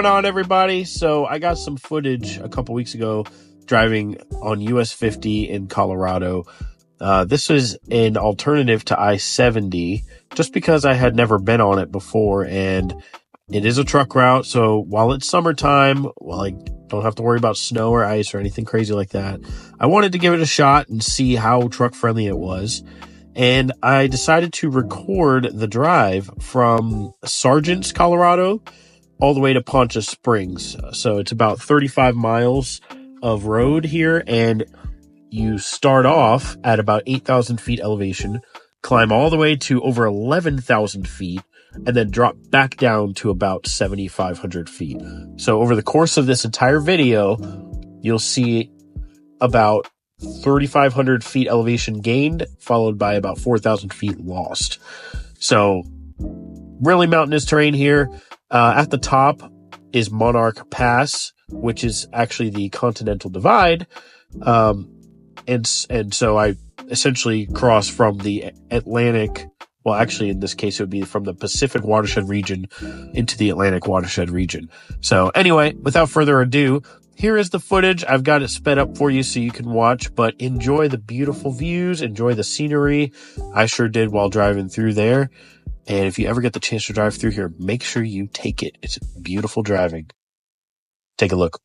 going on, everybody? So I got some footage a couple weeks ago driving on US-50 in Colorado. This was an alternative to I-70 just because I had never been on it before, and it is a truck route. So while it's summertime, while I don't have to worry about snow or ice or anything crazy like that, I wanted to give it a shot and see how truck friendly it was. And I decided to record the drive from Sargents, Colorado, all the way to Poncha Springs. So it's about 35 miles of road here, and you start off at about 8,000 feet elevation, climb all the way to over 11,000 feet, and then drop back down to about 7,500 feet. So over the course of this entire video, you'll see about 3,500 feet elevation gained, followed by about 4,000 feet lost. So really mountainous terrain here. At the top is Monarch Pass, which is actually the Continental Divide. And so I essentially cross from the Atlantic. Well, actually, in this case, it would be from the Pacific watershed region into the Atlantic watershed region. So anyway, without further ado, here is the footage. I've got it sped up for you so you can watch, but enjoy the beautiful views, enjoy the scenery. I sure did while driving through there. And if you ever get the chance to drive through here, make sure you take it. It's beautiful driving. Take a look.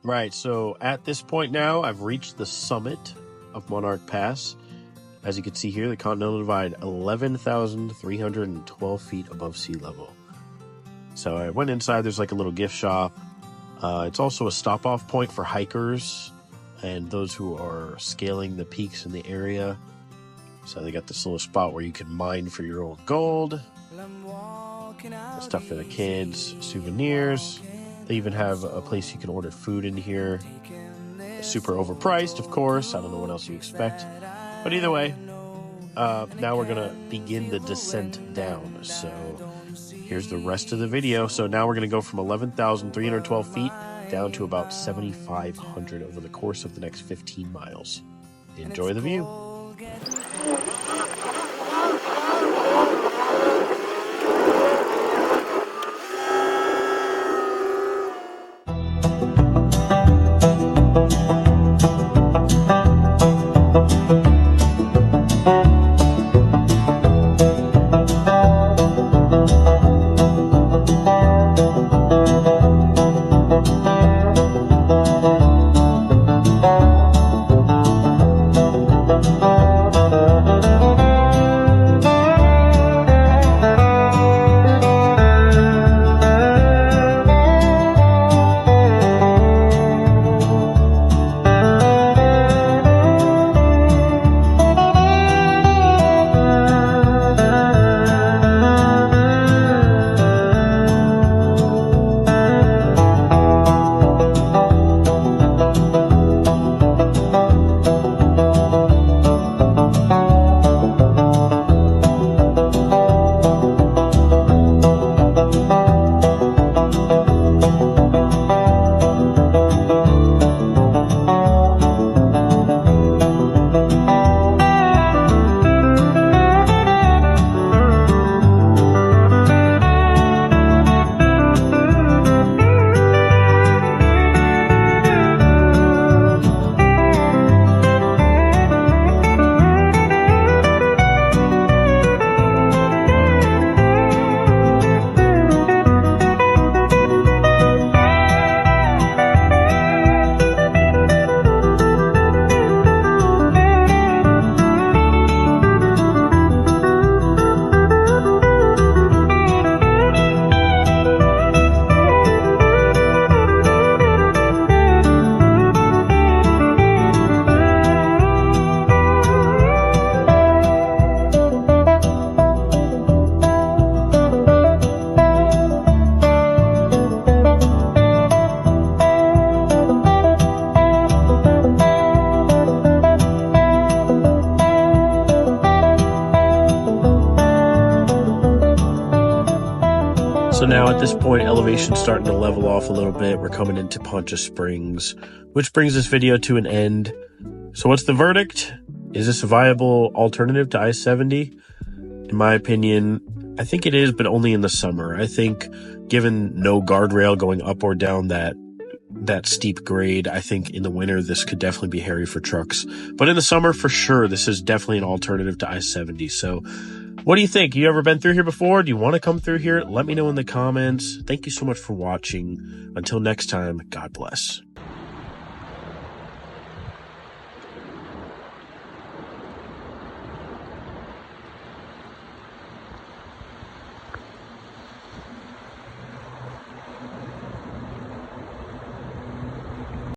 Right, so at this point now, I've reached the summit of Monarch Pass. As you can see here, the Continental Divide, 11,312 feet above sea level. So I went inside, there's like a little gift shop. It's also a stop-off point for hikers and those who are scaling the peaks in the area. So they got this little spot where you can mine for your own gold. Stuff for the kids, souvenirs. They even have a place you can order food in here. Super overpriced, of course. I don't know what else you expect. But either way, now we're going to begin the descent down. So here's the rest of the video. So now we're going to go from 11,312 feet down to about 7,500 over the course of the next 15 miles. Enjoy the view. So now at this point, elevation's starting to level off a little bit. We're coming into Poncha Springs, which brings this video to an end. So what's the verdict? Is this a viable alternative to I-70? In my opinion, I think it is, but only in the summer. I think given no guardrail going up or down that steep grade, I think in the winter this could definitely be hairy for trucks. But in the summer, for sure, this is definitely an alternative to I-70. So what do you think? You ever been through here before? Do you want to come through here? Let me know in the comments. Thank you so much for watching. Until next time, God bless.